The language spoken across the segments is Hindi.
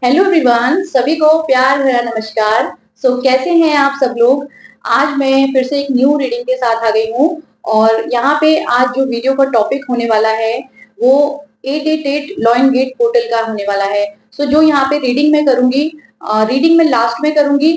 हेलो एवरीवन, सभी को प्यार भरा नमस्कार। कैसे हैं आप सब लोग। आज मैं फिर से एक न्यू रीडिंग के साथ आ गई हूँ। और यहाँ पे आज जो वीडियो का टॉपिक होने वाला है वो 888 लॉइन गेट पोर्टल का होने वाला है। जो यहाँ पे रीडिंग में करूंगी, रीडिंग में लास्ट में करूंगी।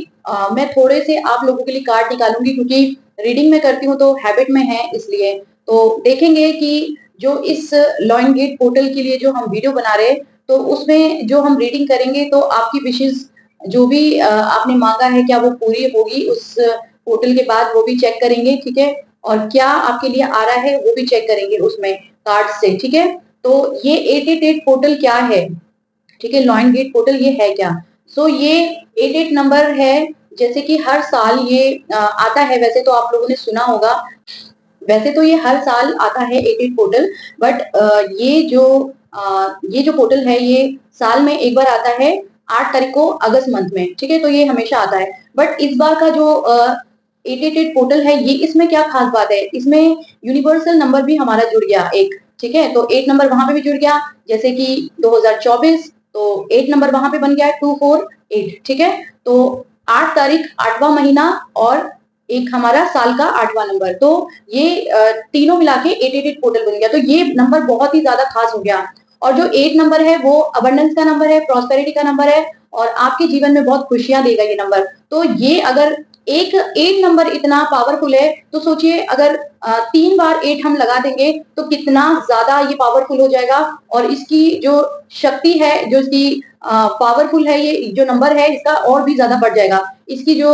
मैं थोड़े से आप लोगों के लिए कार्ड निकालूंगी क्योंकि रीडिंग में करती हूँ तो हैबिट में है, इसलिए तो देखेंगे कि जो इस लॉइन गेट पोर्टल के लिए जो हम वीडियो बना रहे हैं, तो उसमें जो हम रीडिंग करेंगे तो आपकी विशेष जो भी आपने मांगा है क्या वो पूरी होगी उस पोर्टल के बाद, वो भी चेक करेंगे। ठीक है। और क्या आपके लिए आ रहा है वो भी चेक करेंगे उसमें कार्ड से। ठीक है। तो ये 888 पोर्टल क्या है, ठीक है, लॉइन गेट पोर्टल ये है क्या। ये 88 नंबर है। जैसे कि हर साल ये आता है, वैसे तो आप लोगों ने सुना होगा, वैसे तो ये हर साल आता है 88 पोर्टल। बट ये जो पोर्टल है ये साल में एक बार आता है, 8 तारीख को अगस्त मंथ में। ठीक है। तो ये हमेशा आता है। बट इस बार का जो 888 पोर्टल है, ये इसमें क्या खास बात है, इसमें यूनिवर्सल नंबर भी हमारा जुड़ गया एक। ठीक है। तो 8 नंबर वहां पे भी जुड़ गया, जैसे कि 2024, तो 8 नंबर वहां पे बन गया 248। ठीक है। तो 8 तारीख 8वां महीना और एक हमारा साल का 8वां नंबर, तो ये तीनों मिला के 888 पोर्टल बन गया। तो ये नंबर बहुत ही ज्यादा खास हो गया। और जो 8 नंबर है वो अबंडेंस का नंबर है, प्रॉस्पेरिटी का नंबर है, और आपके जीवन में बहुत खुशियां देगा ये नंबर। तो ये अगर एक 8 नंबर इतना पावरफुल है, तो सोचिए अगर 3 बार 8 हम लगा देंगे तो कितना ज्यादा ये पावरफुल हो जाएगा। और इसकी जो शक्ति है, जो इसकी पावरफुल है, ये जो नंबर है इसका और भी ज्यादा बढ़ जाएगा। इसकी जो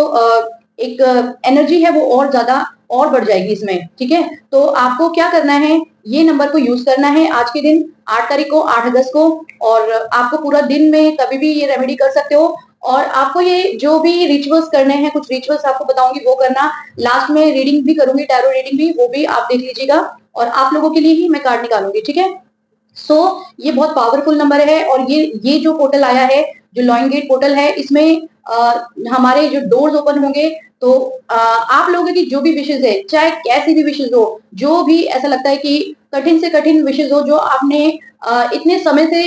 एक एनर्जी है वो और ज्यादा और बढ़ जाएगी इसमें। ठीक है। तो आपको क्या करना है, ये नंबर को यूज करना है आज के दिन, 8 तारीख को, 8 अगस्त को। और आपको पूरा दिन में कभी भी ये रेमेडी कर सकते हो। और आपको ये जो भी रिचुअल्स करने हैं, कुछ रिचुअल्स आपको बताऊंगी वो करना। लास्ट में रीडिंग भी करूंगी, टैरो रीडिंग भी, वो भी आप देख लीजिएगा। और आप लोगों के लिए ही मैं कार्ड निकालूंगी। ठीक है। ये बहुत पावरफुल नंबर है। और ये जो पोर्टल आया है, जो लॉइन गेट पोर्टल है, इसमें हमारे जो डोर्स ओपन होंगे, तो आप लोगों की जो भी विशेष है, चाहे कैसी भी विशेष हो, जो भी ऐसा लगता है कि कठिन से कठिन विशेष हो, जो आपने इतने समय से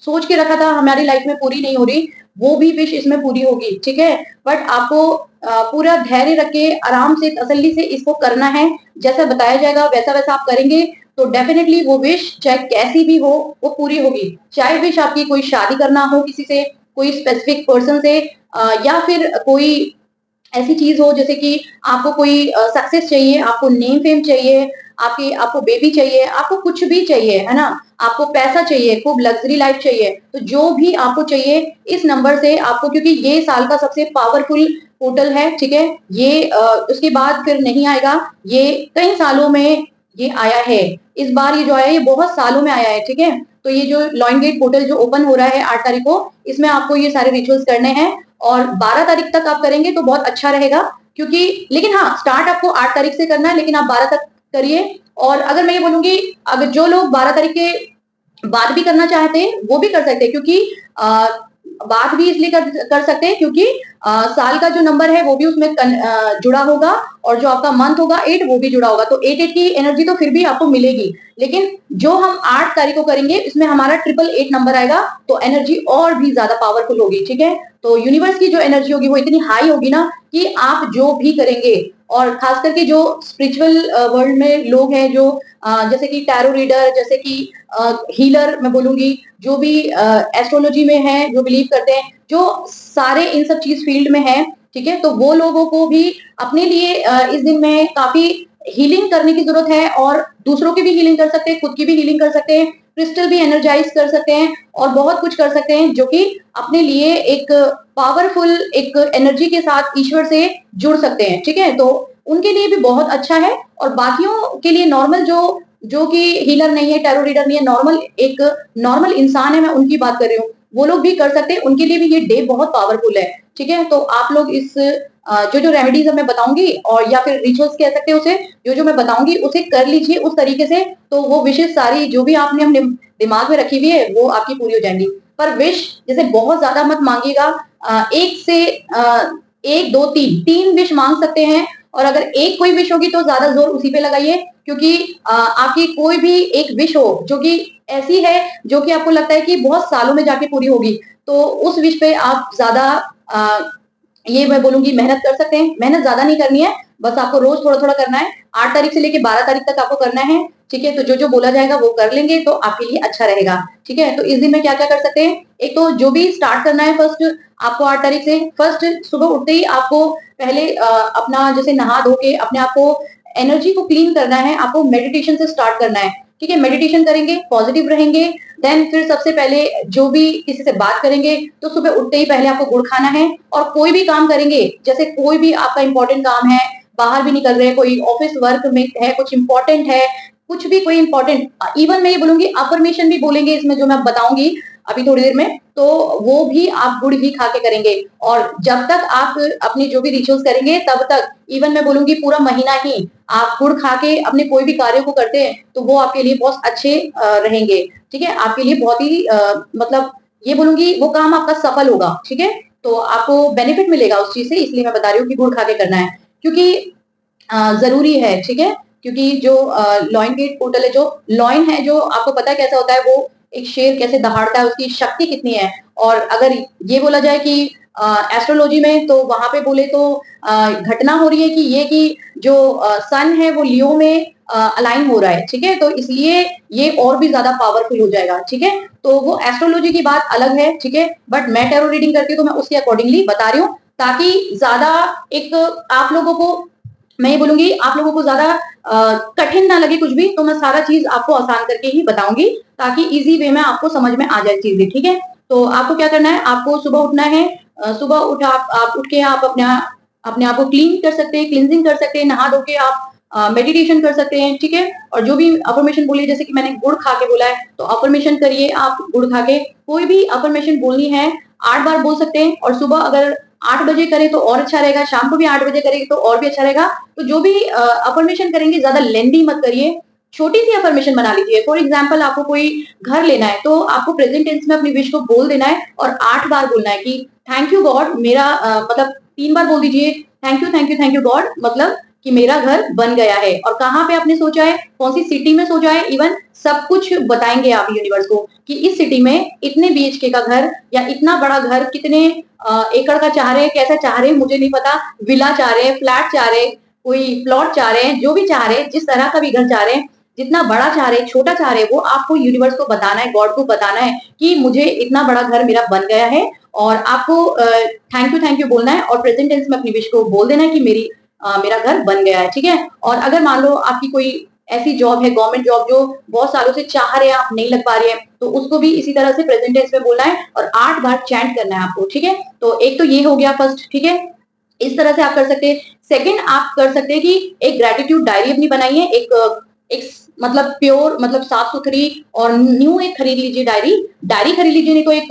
सोच के रखा था हमारी लाइफ में पूरी नहीं हो रही, वो भी विश इसमें पूरी होगी। ठीक है। बट आपको पूरा धैर्य रख के आराम से तसल्ली से इसको करना है। जैसा बताया जाएगा वैसा वैसा आप करेंगे तो डेफिनेटली वो विश चाहे कैसी भी हो वो पूरी होगी। चाहे विश आपकी कोई शादी करना हो किसी से, कोई स्पेसिफिक पर्सन से, या फिर कोई ऐसी चीज हो जैसे कि आपको कोई सक्सेस चाहिए, आपको नेम फेम चाहिए, आपको बेबी चाहिए, आपको कुछ भी चाहिए, है ना, आपको पैसा चाहिए, खूब लग्जरी लाइफ चाहिए, तो जो भी आपको चाहिए इस नंबर से आपको, क्योंकि ये साल का सबसे पावरफुल पोर्टल है। ठीक है। ये उसके बाद फिर नहीं आएगा, ये कई सालों में ये आया है। इस बार ये जो आया है ये बहुत सालों में आया है। ठीक है। तो ये जो लॉइन गेट पोर्टल जो ओपन हो रहा है 8 तारीख को, इसमें आपको ये सारे रिचुअल्स करने हैं। और 12 तारीख तक आप करेंगे तो बहुत अच्छा रहेगा, क्योंकि लेकिन हाँ, स्टार्ट आपको 8 तारीख से करना है, लेकिन आप 12 तक करिए। और अगर मैं ये बोलूंगी, अगर जो लोग 12 तारीख के बाद भी करना चाहते हैं वो भी कर सकते हैं, क्योंकि बात भी इसलिए कर सकते हैं क्योंकि साल का जो नंबर है वो भी उसमें जुड़ा होगा, और जो आपका मंथ होगा 8 वो भी जुड़ा होगा, तो 8 की एनर्जी तो फिर भी आपको मिलेगी। लेकिन जो हम 8 तारीख को करेंगे इसमें हमारा 888 नंबर आएगा, तो एनर्जी और भी ज्यादा पावरफुल होगी। ठीक है। तो यूनिवर्स की जो एनर्जी होगी वो इतनी हाई होगी ना कि आप जो भी करेंगे, और खास करके जो स्पिरिचुअल वर्ल्ड में लोग हैं, जो जैसे कि टैरो रीडर, जैसे कि हीलर मैं बोलूंगी, जो भी एस्ट्रोलॉजी में है, जो बिलीव करते हैं, जो सारे इन सब चीज फील्ड में है, ठीक है, तो वो लोगों को भी अपने लिए इस दिन में काफी हीलिंग करने की जरूरत है। और दूसरों की भी हीलिंग कर सकते हैं, खुद की भी हीलिंग कर सकते हैं, क्रिस्टल भी एनर्जाइज कर सकते हैं, और बहुत कुछ कर सकते हैं जो कि अपने लिए एक पावरफुल एक एनर्जी के साथ ईश्वर से जुड़ सकते हैं। ठीक है। तो उनके लिए भी बहुत अच्छा है। और बाकियों के लिए नॉर्मल जो कि हीलर नहीं है, टैरो रीडर नहीं है, एक नॉर्मल इंसान है, मैं उनकी बात कर रही हूँ, वो लोग भी कर सकते हैं, उनके लिए भी ये डे बहुत पावरफुल है। ठीक है। तो आप लोग इस जो रेमेडीज मैं बताऊंगी, और या फिर रिचुअल्स कह सकते हैं उसे, जो मैं बताऊंगी उसे कर लीजिए उस तरीके से, तो वो विशेष सारी जो भी आपने अपने दिमाग में रखी हुई है वो आपकी पूरी हो जाएंगी। पर विश जैसे बहुत ज्यादा मत मांगिएगा। एक से 1 2 3 विश मांग सकते हैं। और अगर एक कोई विश होगी तो ज्यादा जोर उसी पे लगाइए, क्योंकि आपकी कोई भी एक विश हो जो कि ऐसी है जो कि आपको लगता है कि बहुत सालों में जाके पूरी होगी, तो उस विश पे आप ज़्यादा अ, ये मैं बोलूँगी मेहनत कर सकते हैं। मेहनत ज़्यादा नहीं करनी है, बस आपको रोज़ थोड़ा-थोड़ा करना है। 8 तारीख से लेके 12 तारीख तक आपको करना है, ठीक है? तो जो-जो बोला जाएगा वो कर लेंगे तो आपके लिए अच्छा रहेगा, ठीक है? तो इस दिन में क्या-क्या कर सकते हैं? एक तो जो भी स्टार्ट करना है फर्स्ट आपको 8 तारीख से, फर्स्ट सुबह उठते ही आपको पहले अपना जैसे नहा धो के अपने आप को एनर्जी को क्लीन करना है, आपको मेडिटेशन से स्टार्ट करना है, ठीक है? मेडिटेशन करेंगे, पॉजिटिव रहेंगे, देन फिर सबसे पहले जो भी किसी से बात करेंगे, तो सुबह उठते ही पहले आपको गुड़ खाना है और कोई भी काम करेंगे, जैसे कोई भी आपका इम्पोर्टेंट काम है, बाहर भी निकल रहे हैं, कोई ऑफिस वर्क में है, कुछ इम्पोर्टेंट है, कुछ भी कोई इम्पोर्टेंट इवन मैं ये बोलूँगी अफ़र्मेशन भी बोलेंगे इसमें जो मैं बताऊँगी अभी थोड़ी देर में, तो वो भी आप गुड़ ही खा के करेंगे और जब तक आप अपनी जो भी रिचुअल्स करेंगे तब तक इवन मैं बोलूँगी पूरा महीना ही आप गुड़ खा के अपने कोई भी कार्य को करते हैं, तो वो आपके लिए बहुत अच्छे रहेंगे, ठीक है? आपके लिए बहुत ही मतलब ये बोलूँगी वो काम आपका सफल होगा, ठीक है? तो आपको बेनिफिट मिलेगा उस चीज़ से इसलिए मैं बता रही हूँ कि गुड़ खा के करना है। क्योंकि ज़रूरी है, ठीक है? क्योंकि जो लॉइन गेट पोर्टल है, जो लॉइन है जो आपको पता है कैसा होता है वो एक शेर कैसे दहाड़ता है, उसकी शक्ति कितनी है और अगर ये बोला जाए कि एस्ट्रोलॉजी में तो वहाँ पे बोले तो घटना हो रही है कि ये कि जो सन है वो लियो में अलाइन हो रहा है, ठीक है? तो इसलिए ये और भी ज़्यादा पावरफुल हो जाएगा, ठीक है? तो वो एस्ट्रोलॉजी की बात अलग है, ठीक है? बट मैं टैरो रीडिंग करती हूँ तो मैं उसके अकॉर्डिंगली बता रही हूँ, ताकि ज़्यादा एक आप लोगों को मैं ये बोलूँगी आप लोगों को ज़्यादा कठिन ना लगे कुछ भी, तो मैं सारा चीज़ आपको आसान करके ही बताऊँगी, ताकि ईज़ी वे में आपको समझ में आ जाए चीज़ें, ठीक है? तो आपको क्या करना है, आपको सुबह उठना है सुबह उठ आप उठ के आप अपने आप को क्लीन कर सकते हैं, क्लींजिंग कर सकते हैं, नहा धो के आप मेडिटेशन कर सकते हैं, ठीक है? और जो भी अफ़र्मेशन बोली जैसे कि मैंने गुड़ खा के बोला है, तो अफ़र्मेशन करिए आप गुड़ खा के। कोई भी अफ़र्मेशन बोलनी है, 8 बार बोल सकते हैं और सुबह अगर 8 बजे करें तो और अच्छा रहेगा, शाम को भी 8 बजे करेंगे तो और भी अच्छा रहेगा। तो जो भी अफ़र्मेशन करेंगे ज़्यादा लेंथी मत करिए, छोटी-सी अफ़र्मेशन बना लीजिए। फॉर एग्ज़ाम्पल आपको कोई घर लेना है, तो आपको प्रेज़ेंट टेंस में अपनी विश को बोल देना है और 8 बार बोलना है कि थैंक यू गॉड मेरा मतलब 3 बार बोल दीजिए थैंक यू गॉड मतलब कि मेरा घर बन गया है और कहाँ पे आपने सोचा है, कौन-सी सिटी में सोचा है, इवन सब कुछ बताएँगे आप यूनिवर्स को कि इस सिटी में इतने बीएचके का घर या इतना बड़ा घर कितने एकड़ का चाह रहे हैं, कैसा चाह रहे हैं मुझे नहीं पता, विला चाह रहे हैं, फ्लैट चाह रहे हैं, कोई प्लॉट चाह रहे हैं, जो भी चाह रहे हैं, जिस तरह का भी घर चाह रहे हैं, जितना बड़ा चाह रहे हैं, छोटा चाह रहे हैं, वो आपको यूनिवर्स को बताना है, गॉड को बताना है कि मुझे इतना बड़ा घर मेरा बन गया है और आपको थैंक यू बोलना है और प्रेजेंट टेंस में अपनी विश को बोल देना है कि मेरा घर बन गया है, ठीक है? और अगर मान लो आपकी कोई ऐसी जॉब है, गवर्नमेंट जॉब जो बहुत सालों से चाह रहे हैं, आप नहीं लग पा रही है, तो उसको भी इसी तरह से प्रेजेंट टेंस में बोलना है और 8 बार चैंट करना है आपको, ठीक है? तो एक तो ये हो गया फर्स्ट, ठीक है? इस तरह से आप कर सकते हैं। सेकंड आप कर सकते हैं कि एक ग्रैटिट्यूड डायरी अपनी बनाइए, एक मतलब प्योर मतलब साफ-सुथरी और न्यू एक खरीद लीजिए डायरी। डायरी खरीद लीजिए नहीं तो एक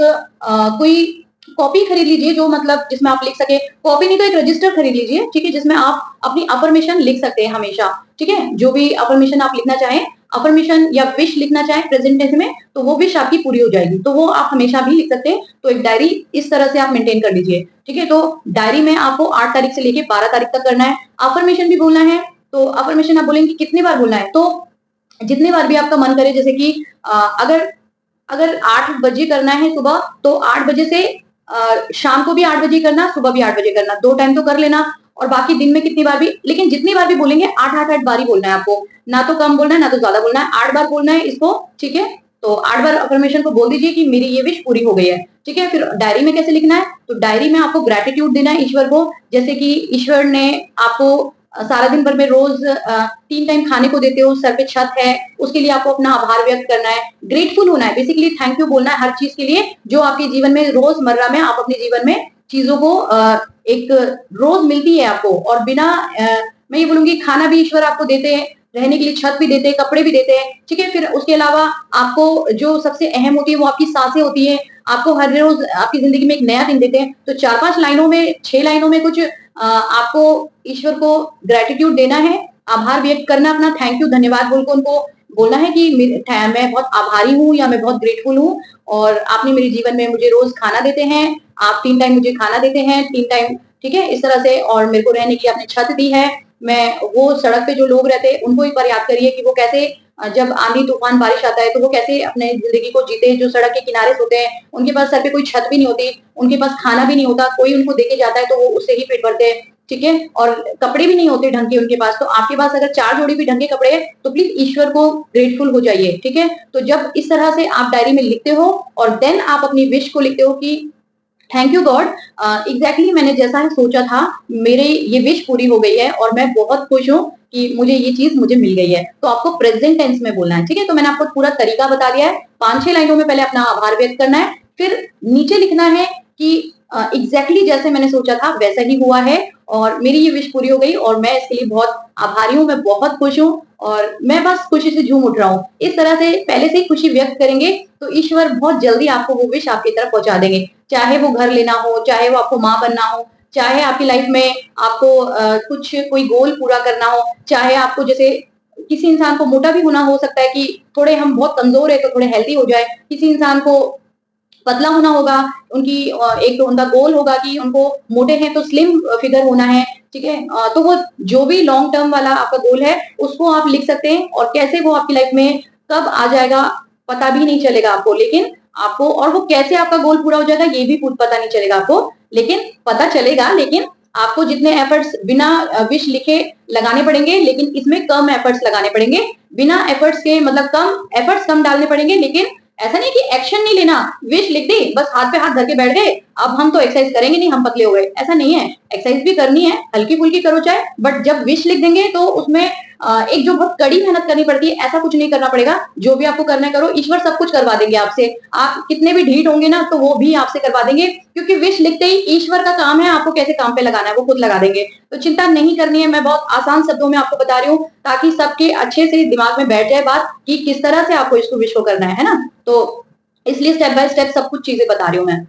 कोई कॉपी खरीद लीजिए जो मतलब जिसमें आप लिख सकें। कॉपी नहीं तो एक रजिस्टर खरीद लीजिए, ठीक है? जिसमें आप अपनी अफ़र्मेशन लिख सकते हैं हमेशा, ठीक है? जो भी अफ़र्मेशन आप लिखना चाहें, अफ़र्मेशन या विश लिखना चाहें प्रेज़ेंट टेंस में, तो वो विश आपकी पूरी हो जाएगी। तो वो आप हमेशा भी लिख सकते हैं। तो एक डायरी इस तरह से आप मेंटेन कर लीजिए, ठीक है? तो डायरी में आपको 8 तारीख से लेके 12 तारीख तक करना है। अफ़र्मेशन भी बोलना है, तो अफ़र्मेशन आप बोलेंगे कितनी बार बोलना है? तो जितनी बार भी आपका मन करे जैसे कि अगर अगर 8 बजे करना है सुबह, तो 8 बजे से शाम को भी 8 बजे करना, सुबह भी 8 बजे करना, 2 टाइम तो कर लेना और बाकी दिन में कितनी बार भी लेकिन जितनी बार भी बोलेंगे 8 बार ही बोलना है आपको। ना तो कम बोलना है, ना तो ज़्यादा बोलना है, 8 बार बोलना है इसको, ठीक है? तो 8 बार अफ़र्मेशन को बोल दीजिए कि मेरी ये विश पूरी हो गई है, ठीक है? फिर डायरी में कैसे लिखना है? तो डायरी में आपको ग्रैटिट्यूड देना है ईश्वर को, जैसे कि ईश्वर ने आपको सारा दिन भर में रोज़ 3 टाइम खाने को देते हो, सर पे छत है, उसके लिए आपको अपना आभार व्यक्त करना है, ग्रेटफुल होना है, बेसिकली थैंक यू बोलना है हर चीज़ के लिए, जो आपके जीवन में रोज़मर्रा में आप अपने जीवन में चीज़ों को एक रोज़ मिलती है आपको और बिना मैं ये बोलूँगी खाना भी ईश्वर आपको देते हैं, रहने के लिए छत भी देते हैं, कपड़े भी देते हैं, ठीक है? फिर उसके अलावा आपको जो सबसे अहम होती है वो आपकी साँसें होती हैं, आपको हर रोज़ आपकी ज़िंदगी में एक नया दिन देते हैं, तो 4-5 लाइनों में, 6 लाइनों में कुछ आपको ईश्वर को ग्रैटिट्यूड देना है, आभार व्यक्त करना अपना थैंक यू, धन्यवाद बोल के उनको बोलना है कि मैं बहुत आभारी हूँ या मैं बहुत ग्रेटफुल हूँ और आपने मेरे जीवन में मुझे रोज़ खाना देते हैं, आप 3 टाइम मुझे खाना देते हैं, 3 टाइम ठीक है? इस तरह से और मेरे को रहने के लिए आपने छत दी है। मैं वो सड़क पे जो लोग रहते हैं, उनको एक बार याद करिए कि वो कैसे जब आंधी तूफान बारिश आता है तो वो कैसे अपने जिंदगी को जीते हैं, जो सड़क के किनारे सोते हैं, उनके पास सर पे कोई छत भी नहीं होती, उनके पास खाना भी नहीं होता, कोई उनको देके जाता है तो वो उससे ही पेट भरते हैं, ठीक है, और कपड़े भी नहीं होते ढंग के उनके पास। तो आपके पास अगर 4 जोड़ी भी ढंग के कपड़े हैं तो प्लीज ईश्वर को ग्रेटफुल हो जाइए, ठीक है। तो जब इस तरह से आप डायरी में लिखते हो और देन आप अपनी विश को लिखते हो कि थैंक यू गॉड, एग्जैक्टली मैंने जैसा सोचा था मेरे ये विश पूरी हो गई है और मैं बहुत खुश हूँ कि मुझे ये चीज मुझे मिल गई है। तो आपको प्रेजेंट टेंस में बोलना है, ठीक है। तो मैंने आपको पूरा तरीका बता दिया है। 5-6 लाइनों में पहले अपना आभार व्यक्त करना है, फिर नीचे लिखना है कि एग्जैक्टली जैसे मैंने सोचा था वैसा ही हुआ है और मेरी ये विश पूरी हो गई और मैं इसके लिए बहुत आभारी हूँ, मैं बहुत खुश हूँ और मैं बस खुशी से झूम उठ रहा हूँ। इस तरह से पहले से ही खुशी व्यक्त करेंगे तो ईश्वर बहुत जल्दी आपको वो विश आपकी तरफ पहुंचा देंगे। चाहे वो घर लेना हो, चाहे वो आपको माँ बनना हो, चाहे आपकी लाइफ में आपको कुछ कोई गोल पूरा करना हो, चाहे आपको जैसे किसी इंसान को मोटा भी होना हो सकता है कि थोड़े हम बहुत कमजोर है तो थोड़े हेल्दी हो जाए, किसी इंसान को पतला होना होगा, उनकी एक तो उनका गोल होगा कि उनको मोटे हैं तो स्लिम फिगर होना है, ठीक है। तो वो जो भी लॉन्ग टर्म वाला आपका गोल है उसको आप लिख सकते हैं और कैसे वो आपकी लाइफ में कब आ जाएगा पता भी नहीं चलेगा आपको, लेकिन आपको और वो कैसे आपका गोल पूरा हो जाएगा ये भी पता नहीं चलेगा आपको, लेकिन पता चलेगा। लेकिन आपको जितने एफर्ट्स बिना विश लिखे लगाने पड़ेंगे, लेकिन इसमें कम एफर्ट्स लगाने पड़ेंगे। बिना एफर्ट्स के मतलब कम एफर्ट्स कम डालने पड़ेंगे, लेकिन ऐसा नहीं कि एक्शन नहीं लेना, विश लिख दी बस हाथ पे हाथ धर के बैठ गए, अब हम तो एक्सरसाइज करेंगे नहीं, हम पतले हो गए, ऐसा नहीं है। एक्सरसाइज भी करनी है, हल्की फुल्की करो चाहे, बट जब विश लिख देंगे तो उसमें एक जो बहुत कड़ी मेहनत करनी पड़ती है ऐसा कुछ नहीं करना पड़ेगा। जो भी आपको करना है करो, ईश्वर सब कुछ करवा देंगे आपसे। आप कितने भी ढीठ होंगे ना तो वो भी आपसे करवा देंगे, क्योंकि विश लिखते ही ईश्वर का काम है आपको कैसे काम पे लगाना है, वो खुद लगा देंगे। तो चिंता नहीं करनी है, मैं बहुत आसान शब्दों में आपको बता रही हूँ ताकि सबके अच्छे से दिमाग में बैठ जाए बात कि किस तरह से आपको इसको विश को करना है ना। तो इसलिए स्टेप बाय स्टेप सब कुछ चीजें बता रही हूँ मैं,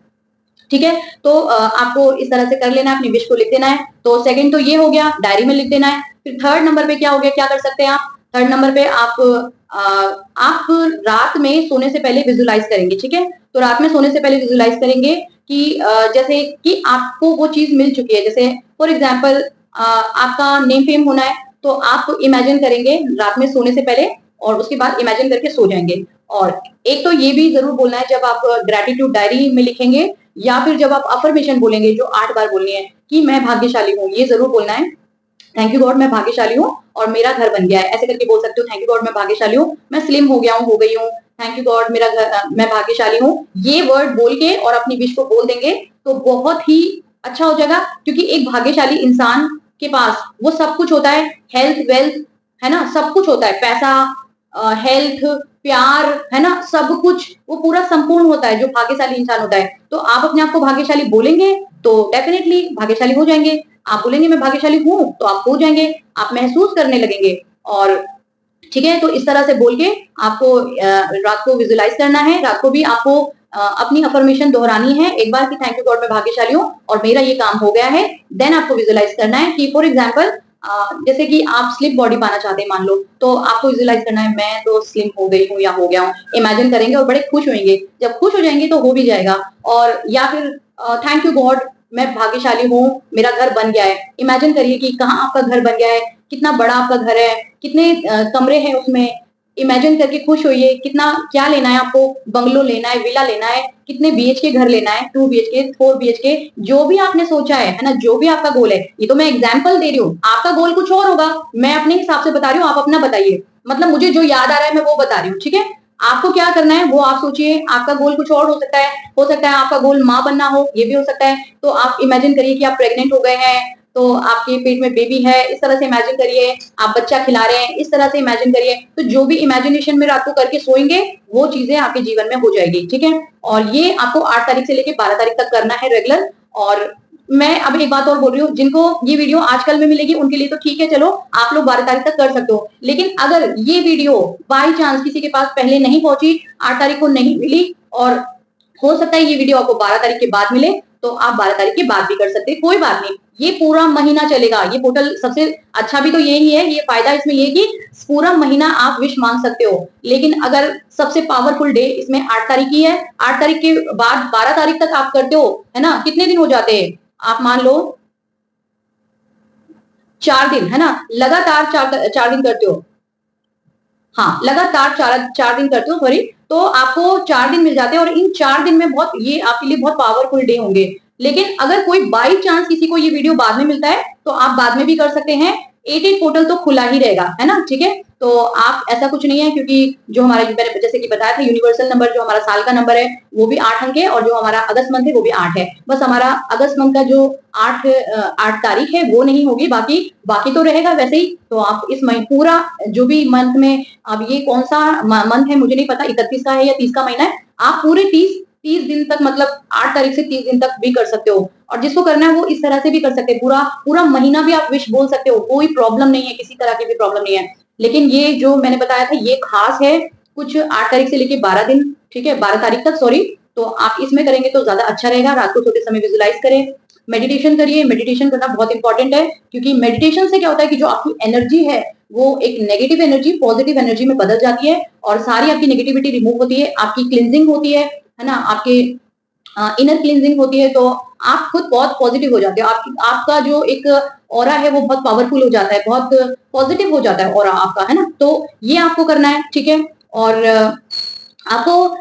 ठीक है। तो आपको इस तरह से कर लेना है, अपनी विश को लिख देना है। तो सेकंड तो ये हो गया, डायरी में लिख देना है। फिर थर्ड नंबर पे क्या हो गया, क्या कर सकते हैं आप, थर्ड नंबर पे आप रात में सोने से पहले विजुलाइज करेंगे, ठीक है। तो रात में सोने से पहले विजुलाइज करेंगे कि जैसे कि आपको वो चीज मिल चुकी है, जैसे फॉर एग्जाम्पल आपका नेम फेम होना है तो आप इमेजिन करेंगे रात में सोने से पहले और उसके बाद इमेजिन करके सो जाएंगे। और एक तो ये भी जरूर बोलना है जब आप ग्रेटिट्यूड डायरी में लिखेंगे या फिर जब आप अफर्मेशन बोलेंगे जो 8 बार बोलनी है कि मैं भाग्यशाली हूँ, ये जरूर बोलना है। थैंक यू गॉड मैं भाग्यशाली हूँ और मेरा घर बन गया है, ऐसे करके बोल सकते हो। थैंक यू गॉड मैं भाग्यशाली हूँ, मैं स्लिम हो गया हूँ, हो गई हूँ। थैंक यू गॉड मेरा घर मैं भाग्यशाली हूँ। ये वर्ड बोल के और अपनी विश को बोल देंगे तो बहुत ही अच्छा हो जाएगा, क्योंकि एक भाग्यशाली इंसान के पास वो सब कुछ होता है, हेल्थ वेल्थ है ना, सब कुछ होता है, पैसा हेल्थ प्यार है ना, सब कुछ वो पूरा संपूर्ण होता है जो भाग्यशाली इंसान होता है। तो आप अपने आप को भाग्यशाली बोलेंगे तो डेफिनेटली भाग्यशाली हो जाएंगे। आप बोलेंगे मैं भाग्यशाली हूँ तो आप हो जाएंगे, आप महसूस करने लगेंगे। और ठीक है, तो इस तरह से बोल के आपको रात को विजुलाइज करना है, रात को भी आपको अपनी अफर्मेशन दोहरानी है एक बार कि थैंक यू गॉड मैं भाग्यशाली हूँ और मेरा ये काम हो गया है। देन आपको विजुलाइज करना है कि फॉर एग्जाम्पल जैसे कि आप स्लिम बॉडी पाना चाहते हैं मान लो, तो आपको विजुलाइज करना है मैं तो स्लिम हो गई हूँ या हो गया हूँ, इमेजिन करेंगे और बड़े खुश होंगे। जब खुश हो जाएंगे तो हो भी जाएगा। और या फिर थैंक यू गॉड मैं भाग्यशाली हूँ मेरा घर बन गया है, इमेजिन करिए कि कहाँ आपका घर बन गया है, कितना बड़ा आपका घर है, कितने कमरे हैं उसमें, इमेजिन करके खुश होइए। कितना क्या लेना है आपको, बंगलो लेना है, विला लेना है, कितने बीएचके घर लेना है, 2 बीएचके 4 बीएचके, जो भी आपने सोचा है ना, जो भी आपका गोल है। ये तो मैं एग्जाम्पल दे रही हूँ, आपका गोल कुछ और होगा, मैं अपने हिसाब से बता रही हूँ, आप अपना बताइए। मतलब मुझे जो याद आ रहा है मैं वो बता रही हूँ, ठीक है। आपको क्या करना है वो आप सोचिए, आपका गोल कुछ और हो सकता है आपका गोल माँ बनना हो, ये भी हो सकता है। तो आप इमेजिन करिए कि आप प्रेग्नेंट हो गए हैं तो आपके पेट में बेबी है, इस तरह से इमेजिन करिए। आप बच्चा खिला रहे हैं, इस तरह से इमेजिन करिए। तो जो भी इमेजिनेशन में रात को करके सोएंगे वो चीजें आपके जीवन में हो जाएगी, ठीक है। और ये आपको 8 तारीख से लेके 12 तारीख तक करना है रेगुलर। और मैं अब एक बात और बोल रही हूँ, जिनको ये वीडियो आजकल में मिलेगी उनके लिए तो ठीक है, चलो आप लोग 12 तारीख तक कर सकते हो। लेकिन अगर ये वीडियो बाई चांस किसी के पास पहले नहीं पहुंची, 8 तारीख को नहीं मिली और हो सकता है ये वीडियो आपको 12 तारीख के बाद मिले, तो आप 12 तारीख के बाद भी कर सकते हैं, कोई बात नहीं। ये पूरा महीना चलेगा ये पोर्टल। सबसे अच्छा भी तो यही है, ये फायदा इसमें ये कि पूरा महीना आप विश मांग सकते हो। लेकिन अगर सबसे पावरफुल डे इसमें 8 तारीख की है, 8 तारीख के बाद 12 तारीख तक आप करते हो, है ना, कितने दिन हो जाते हैं, आप मान लो 4 दिन, है ना, लगातार 4 दिन करते हो। हाँ, लगातार 4 दिन करते हो, सॉरी, तो आपको 4 दिन मिल जाते हैं और इन 4 दिन में बहुत ये आपके लिए बहुत पावरफुल डे होंगे। लेकिन अगर कोई बाई चांस किसी को ये वीडियो बाद में मिलता है, तो आप बाद में भी कर सकते हैं। 18 पोर्टल तो खुला ही रहेगा, है ना? ठीक है? तो आप ऐसा कुछ नहीं है, क्योंकि जो हमारा मैंने जैसे कि बताया था, यूनिवर्सल नंबर जो हमारा साल का नंबर है, वो भी 8 अंक है और जो हमारा अगस्त मंथ है वो भी 8 है। बस हमारा अगस्त मंथ का जो 8 तारीख है वो नहीं होगी, बाकी बाकी तो रहेगा वैसे ही। तो आप इस महीने पूरा जो भी मंथ में, अब ये कौन सा मंथ है मुझे नहीं पता, 31 का है या 30 का महीना है, आप पूरे 30 दिन तक, मतलब 8 तारीख से 30 दिन तक भी कर सकते हो। और जिसको करना है वो इस तरह से भी कर सकते हैं, पूरा पूरा महीना भी आप विश बोल सकते हो, कोई प्रॉब्लम नहीं है, किसी तरह की भी प्रॉब्लम नहीं है। लेकिन ये जो मैंने बताया था ये खास है, कुछ 8 तारीख से लेके 12 दिन, ठीक है, 12 तारीख तक, सॉरी। तो आप इसमें करेंगे तो ज्यादा अच्छा रहेगा। रात को सोते समय विजुलाइज करें, मेडिटेशन करिए। मेडिटेशन करना बहुत इंपॉर्टेंट है, क्योंकि मेडिटेशन से क्या होता है कि जो आपकी एनर्जी है वो एक नेगेटिव एनर्जी पॉजिटिव एनर्जी में बदल जाती है और सारी आपकी नेगेटिविटी रिमूव होती है, आपकी क्लिनजिंग होती है ना, आपके इनर क्लींजिंग होती है। तो आप खुद बहुत पॉजिटिव हो जाते हो, आपका जो एक ऑरा है वो बहुत पावरफुल हो जाता है, बहुत पॉजिटिव हो जाता है ऑरा आपका, है ना? तो ये आपको करना है, ठीक है। और आपको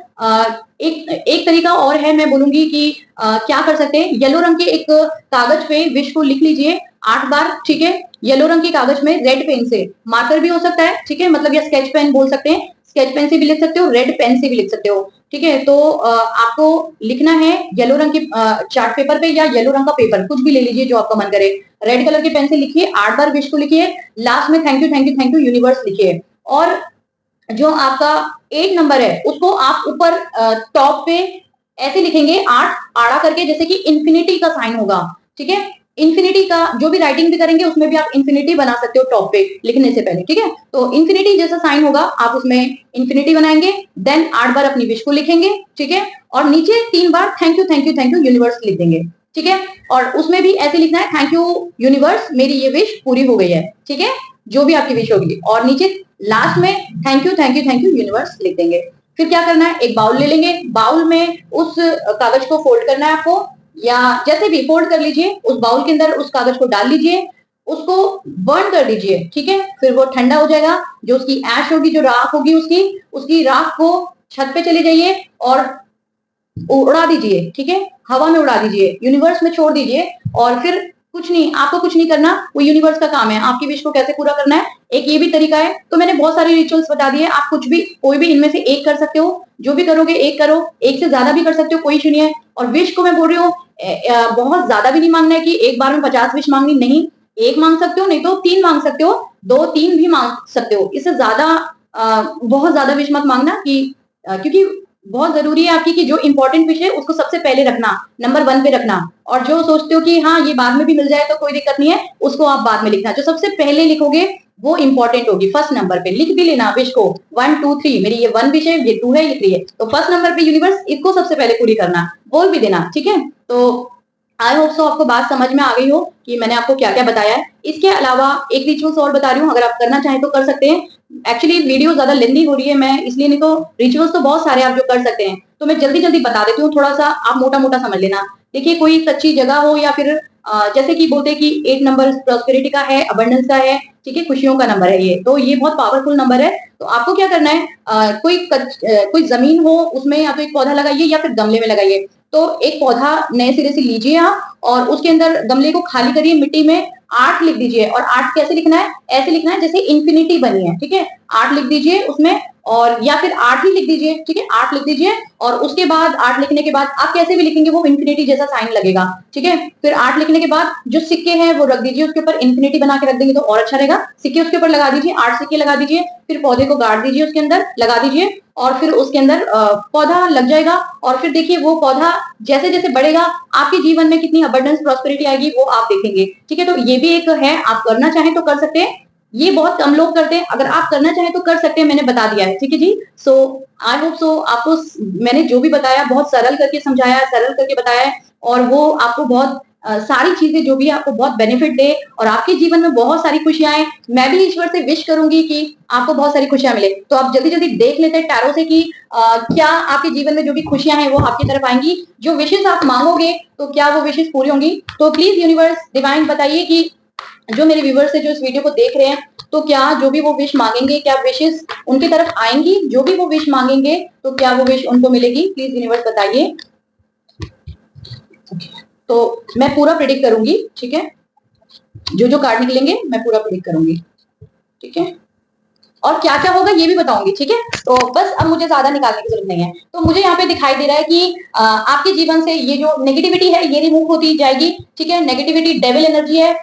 एक एक तरीका और है, मैं बोलूंगी कि क्या कर सकते हैं, येलो रंग के एक कागज पे विश को लिख लीजिए 8 बार, ठीक है। येलो रंग के कागज में रेड पेन से, मार्कर भी हो सकता है, ठीक है, मतलब या स्केच पेन बोल सकते हैं, स्केच पेन से भी लिख सकते हो, रेड पेन से भी लिख सकते हो, ठीक है। तो आपको लिखना है येलो रंग के चार्ट पेपर पे या येलो रंग का पेपर, कुछ भी ले लीजिए जो आपका मन करे। रेड कलर के पेन से लिखिए, 8 बार विश को लिखिए, लास्ट में thank you thank you thank you universe लिखिए। और जो आपका 8 नंबर है उसको आप ऊपर टॉप पे ऐसे लिखेंगे, 8 आड़ा करके, जैसे कि इंफिनिटी का साइन होगा, ठीक है। इंफिनिटी का जो भी राइटिंग भी करेंगे उसमें भी आप इंफिनिटी बना सकते हो टॉप पे लिखने से पहले, ठीक है। तो इंफिनिटी जैसा साइन होगा, आप उसमें इंफिनिटी बनाएंगे, देन 8 बार अपनी विश को लिखेंगे, ठीक है। और नीचे 3 बार thank you thank you thank you universe लिख देंगे, ठीक है। और उसमें भी ऐसे लिखना है, थैंक यू यूनिवर्स, मेरी ये विश पूरी हो गई है, ठीक है, जो भी आपकी विश होगी। और नीचे लास्ट में thank you thank you thank you universe लिख देंगे। फिर क्या करना है, एक बाउल ले लेंगे, बाउल में उस कागज को फोल्ड करना है आपको, या जैसे भी फोल्ड कर लीजिए, उस बाउल के अंदर उस कागज को डाल लीजिए, उसको बर्न कर दीजिए, ठीक है। फिर वो ठंडा हो जाएगा, जो उसकी ऐश होगी, जो राख होगी, उसकी राख को छत पे चले जाइए और उड़ा दीजिए, ठीक है, हवा में उड़ा दीजिए, यूनिवर्स में छोड़ दीजिए। और फिर कुछ नहीं, आपको कुछ नहीं करना, वो यूनिवर्स का काम है आपकी विश को कैसे पूरा करना है। एक ये भी तरीका है। तो मैंने बहुत सारे रिचुअल्स बता दिए, आप कुछ भी कोई भी इनमें से एक कर सकते हो, जो भी करोगे एक करो, एक से ज्यादा भी कर सकते हो, कोई इशू नहीं है। और विश को मैं बोल रही हूँ, बहुत ज्यादा भी नहीं मांगना है कि एक बार में 50 विश मांगनी, नहीं, एक मांग सकते हो, नहीं तो 3 मांग सकते हो, 2-3 भी मांग सकते हो, इससे ज्यादा बहुत ज्यादा विश मत मांगना कि क्योंकि बहुत जरूरी है आपकी कि जो इंपॉर्टेंट विश है उसको सबसे पहले रखना, नंबर 1 पे रखना। और जो सोचते हो कि हाँ ये बाद में भी मिल जाए तो कोई दिक्कत नहीं है, उसको आप बाद में लिखना, जो सबसे पहले लिखोगे वो इंपॉर्टेंट होगी, फर्स्ट नंबर पे लिख भी लेना विश को, 1 2 3, मेरी ये 1 विश है, ये 2 है, ये 3 है, तो फर्स्ट नंबर पे यूनिवर्स इसको सबसे पहले पूरी करना, बोल भी देना, ठीक है। तो आई होप सो आपको बात समझ में आ गई हो कि मैंने आपको क्या क्या बताया है। इसके अलावा एक रिचुअल्स और बता रही हूँ, अगर आप करना चाहें तो कर सकते हैं। एक्चुअली वीडियो ज्यादा लेंदी हो रही है, मैं इसलिए, नहीं तो रिचुअल्स तो बहुत सारे आप जो कर सकते हैं, तो मैं जल्दी जल्दी बता देती हूँ, थोड़ा सा आप मोटा मोटा समझ लेना। देखिए, कोई सच्ची जगह हो या फिर जैसे कि बोलते हैं कि 8 नंबर प्रॉस्पेरिटी का है, अबंडेंस का है, ठीक है, खुशियों का नंबर है ये, तो ये बहुत पावरफुल नंबर है। तो आपको क्या करना है, कोई जमीन हो उसमें या तो एक पौधा लगाइए या फिर गमले में लगाइए। तो एक पौधा नए सिरे से लीजिए आप और उसके अंदर गमले को खाली करिए, मिट्टी में 8 लिख दीजिए। और 8 कैसे लिखना है, ऐसे लिखना है जैसे इंफिनिटी बनी है, ठीक है, 8 लिख दीजिए उसमें, और या फिर 8 ही लिख दीजिए, ठीक है, 8 लिख दीजिए। और उसके बाद 8 लिखने के बाद आप कैसे भी लिखेंगे वो इंफिनिटी जैसा साइन लगेगा, ठीक है। फिर 8 लिखने के बाद जो सिक्के हैं वो रख दीजिए, उसके ऊपर इंफिनिटी बना के रख देंगे तो और अच्छा रहेगा, सिक्के उसके ऊपर लगा दीजिए, 8 सिक्के लगा दीजिए। फिर पौधे को गाड़ दीजिए, उसके अंदर लगा दीजिए, और फिर उसके अंदर पौधा लग जाएगा। और फिर देखिए वो पौधा जैसे जैसे बढ़ेगा, आपके जीवन में कितनी अबंडेंस प्रॉस्पेरिटी आएगी वो आप देखेंगे, ठीक है। तो ये भी एक है, आप करना चाहें तो कर सकते हैं, ये बहुत कम लोग करते हैं, अगर आप करना चाहें तो कर सकते हैं, मैंने बता दिया है, ठीक है जी। सो आई होप सो आपको मैंने जो भी बताया बहुत सरल करके समझाया, सरल करके बताया है, और वो आपको बहुत सारी चीजें जो भी है आपको बहुत बेनिफिट दे और आपके जीवन में बहुत सारी खुशियां आए। मैं भी ईश्वर से विश करूंगी कि आपको बहुत सारी खुशियां मिले। तो आप जल्दी जल्दी देख लेते हैं टैरो से कि क्या आपके जीवन में जो भी खुशियां हैं वो आपकी तरफ आएंगी, जो विशेष आप मांगोगे तो क्या वो विशेष पूरी होंगी। तो प्लीज यूनिवर्स डिवाइन बताइए कि जो मेरे व्यूवर्स है जो इस वीडियो को देख रहे हैं, तो क्या जो भी वो विश मांगेंगे, क्या विशेस उनकी तरफ आएंगी? जो भी वो विश मांगेंगे तो क्या वो विश उनको मिलेगी? प्लीज यूनिवर्स बताइए। तो मैं पूरा प्रिडिक्ट करूंगी, ठीक है? जो जो कार्ड निकलेंगे मैं पूरा प्रिडिक्ट करूंगी, ठीक है? और क्या क्या होगा ये भी बताऊंगी, ठीक है? तो बस अब मुझे ज्यादा निकालने की जरूरत नहीं है। तो मुझे यहाँ पे दिखाई दे रहा है कि आपके जीवन से ये जो नेगेटिविटी है ये रिमूव होती जाएगी, ठीक है? नेगेटिविटी डेविल एनर्जी है।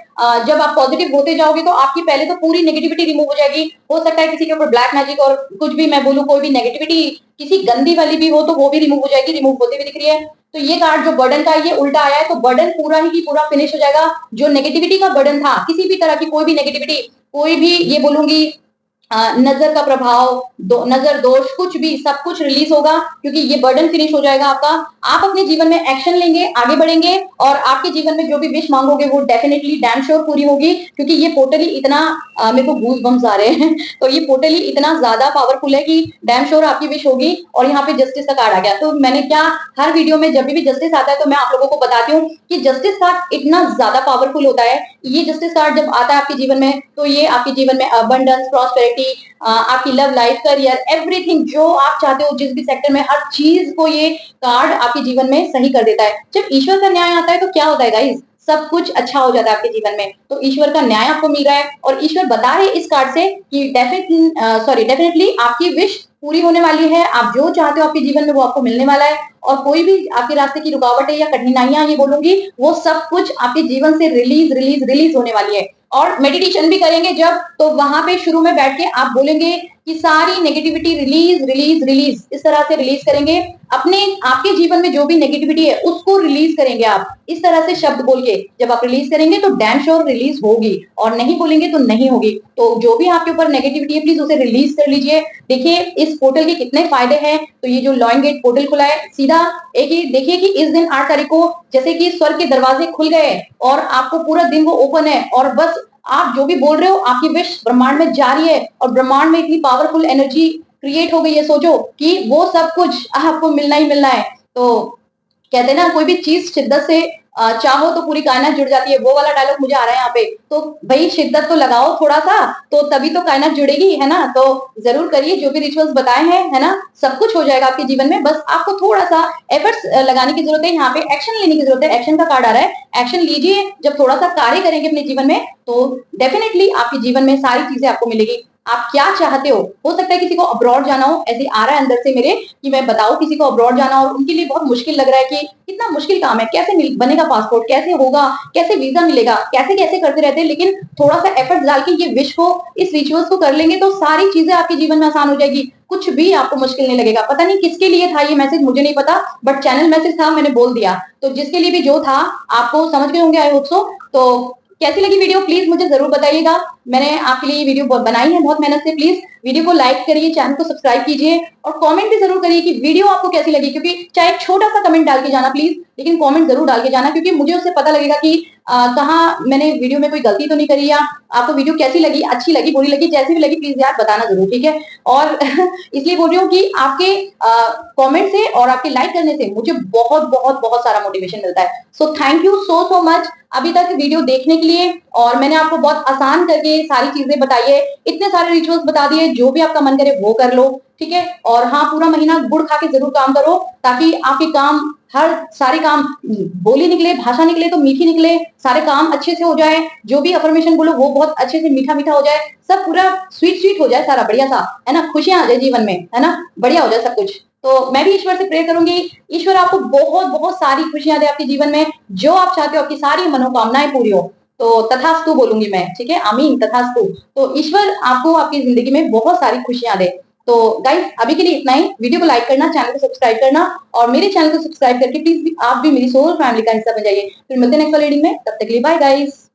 जब आप पॉजिटिव होते जाओगे तो आपकी पहले तो पूरी नेगेटिविटी रिमूव हो जाएगी। हो सकता है किसी के ऊपर ब्लैक मैजिक और कुछ भी मैं बोलूँ, कोई भी नेगेटिविटी किसी गंदी वाली भी हो तो वो भी रिमूव हो जाएगी, रिमूव होते हुए दिख रही है। तो ये कार्ड जो बर्डन का ये उल्टा आया है, तो बर्डन पूरा ही की पूरा फिनिश हो जाएगा। जो नेगेटिविटी का बर्डन था, किसी भी तरह की कोई भी नेगेटिविटी, कोई भी ये बोलूंगी नजर का प्रभाव, नजर दोष, कुछ भी सब कुछ रिलीज होगा, क्योंकि ये बर्डन फिनिश हो जाएगा आपका। आप अपने जीवन में एक्शन लेंगे, आगे बढ़ेंगे और आपके जीवन में जो भी विश मांगोगे वो डेफिनेटली डैम श्योर पूरी होगी, क्योंकि ये पोर्टल ही इतना मेरे को गूज बम्स आ रहे हैं तो ये पोर्टल ही इतना ज्यादा पावरफुल है कि डैम श्योर आपकी विश होगी। और यहाँ पे जस्टिस का कार्ड आ गया, तो मैंने क्या, हर वीडियो में जब भी जस्टिस आता है तो मैं आप लोगों को बताती हूँ कि जस्टिस कार्ड इतना ज्यादा पावरफुल होता है। ये जस्टिस कार्ड जब आता है आपके जीवन में तो ये आपके जीवन में अबंडेंस, प्रॉस्पेरिटी, आपकी लव लाइफ, करियर, एवरीथिंग जो आप चाहते हो जिस भी सेक्टर में, हर चीज को ये कार्ड आपके जीवन में सही कर देता है। जब ईश्वर का न्याय आता है तो क्या होता है गाइस? सब कुछ अच्छा हो जाता है आपके जीवन में। तो ईश्वर का न्याय आपको मिल रहा है और ईश्वर बता रहे इस कार्ड से कि डेफिनेटली आपकी विश पूरी होने वाली है। आप जो चाहते हो आपके जीवन में वो आपको मिलने वाला है। और कोई भी आपके रास्ते की रुकावटें या कठिनाइयां ये बोलूंगी वो सब कुछ आपके जीवन से रिलीज रिलीज रिलीज होने वाली है। और मेडिटेशन भी करेंगे जब, तो वहां पे शुरू में बैठ के आप बोलेंगे कि सारी नेगेटिविटी रिलीज रिलीज रिलीज, इस तरह से रिलीज करेंगे। अपने आपके जीवन में जो भी नेगेटिविटी है उसको रिलीज करेंगे आप इस तरह से शब्द बोल के। जब आप रिलीज करेंगे तो डैम श्योर रिलीज होगी, और नहीं बोलेंगे तो नहीं होगी। तो जो भी आपके ऊपर नेगेटिविटी है प्लीज उसे रिलीज कर लीजिए। देखिए इस पोर्टल के कितने फायदे हैं। तो ये जो लॉइन गेट पोर्टल खुला है, सीधा एक ही देखिए कि इस दिन 8 तारीख को जैसे कि स्वर्ग के दरवाजे खुल गए और आपको पूरा दिन वो ओपन है, और बस आप जो भी बोल रहे हो आपकी विश ब्रह्मांड में जा रही है और ब्रह्मांड में इतनी पावरफुल एनर्जी क्रिएट हो गई है। सोचो कि वो सब कुछ आपको मिलना ही मिलना है। तो कहते हैं ना, कोई भी चीज शिद्दत से चाहो तो पूरी कायनात जुड़ जाती है, वो वाला डायलॉग मुझे आ रहा है यहाँ पे। तो भाई शिद्दत तो लगाओ थोड़ा सा, तो तभी तो कायनात जुड़ेगी, है ना? तो जरूर करिए जो भी रिचुअल्स बताए हैं, है ना? सब कुछ हो जाएगा आपके जीवन में, बस आपको थोड़ा सा एफर्ट्स लगाने की जरूरत है। यहाँ पे एक्शन लेने की जरूरत है। एक्शन का कार्ड आ रहा है, एक्शन लीजिए। जब थोड़ा सा कार्य करेंगे अपने जीवन में तो डेफिनेटली आपके जीवन में सारी चीजें आपको मिलेगी। आप क्या चाहते हो सकता है किसी को अब्रॉड जाना हो, ऐसे आ रहा है अंदर से मेरे कि मैं बताऊं किसी को अब्रॉड जाना और उनके लिए बहुत मुश्किल लग रहा है कि कितना मुश्किल काम है, कैसे बनेगा पासपोर्ट, कैसे होगा, कैसे वीजा मिलेगा, कैसे कैसे करते रहते हैं। लेकिन थोड़ा सा एफर्ट डाल के ये विश को, इस रिचुअल्स को कर लेंगे तो सारी चीजें आपके जीवन में आसान हो जाएगी। कुछ भी आपको मुश्किल नहीं लगेगा। पता नहीं किसके लिए था ये मैसेज, मुझे नहीं पता, बट चैनल मैसेज था, मैंने बोल दिया। तो जिसके लिए भी जो था आपको समझ गए होंगे, आई होप सो। तो कैसी लगी वीडियो प्लीज मुझे जरूर बताइएगा। मैंने आपके लिए वीडियो बनाई है बहुत मेहनत से। प्लीज वीडियो को लाइक करिए, चैनल को सब्सक्राइब कीजिए और कमेंट भी जरूर करिए कि वीडियो आपको कैसी लगी। क्योंकि चाहे छोटा सा कमेंट डाल के जाना प्लीज, लेकिन कमेंट जरूर डाल के जाना, क्योंकि मुझे उससे पता लगेगा कि कहाँ मैंने वीडियो में कोई गलती तो नहीं करी, या आपको वीडियो कैसी लगी, अच्छी लगी, बुरी लगी, जैसी भी लगी प्लीज यार बताना जरूर, ठीक है? और इसलिए बोल रही हूँ कि आपके कमेंट से और आपके लाइक करने से मुझे बहुत बहुत बहुत सारा मोटिवेशन मिलता है। So thank you so much अभी तक वीडियो देखने के लिए। और मैंने आपको बहुत आसान करके सारी चीजें बताई है, इतने सारे रिचुअल्स बता दिए, जो भी आपका मन करे वो कर लो, ठीक है? और हाँ, पूरा महीना गुड़ खा के जरूर काम करो, ताकि आपके काम, हर सारे काम, बोली निकले, भाषा निकले तो मीठी निकले, सारे काम अच्छे से हो जाए। जो भी अफर्मेशन बोलो वो बहुत अच्छे से मीठा मीठा हो जाए, सब पूरा स्वीट स्वीट हो जाए, सारा बढ़िया सा, है ना? खुशियां आ जाए जीवन में, है ना? बढ़िया हो जाए सब कुछ। तो मैं भी ईश्वर से प्रे करूंगी, ईश्वर आपको बहुत बहुत सारी खुशियां दे आपके जीवन में, जो आप चाहते हो आपकी सारी मनोकामनाएं पूरी हो। तो तथास्तु बोलूंगी मैं, ठीक है? आमीन, तथास्तु। तो ईश्वर आपको आपकी जिंदगी में बहुत सारी खुशियां दे। तो गाइस अभी के लिए इतना ही। वीडियो को लाइक करना, चैनल को सब्सक्राइब करना, और मेरे चैनल को सब्सक्राइब करके प्लीज आप भी मेरी सोल फैमिली का हिस्सा बन जाइए। फिर मिलते हैं नेक्स्ट रीडिंग में, तब तक के लिए बाय गाइस।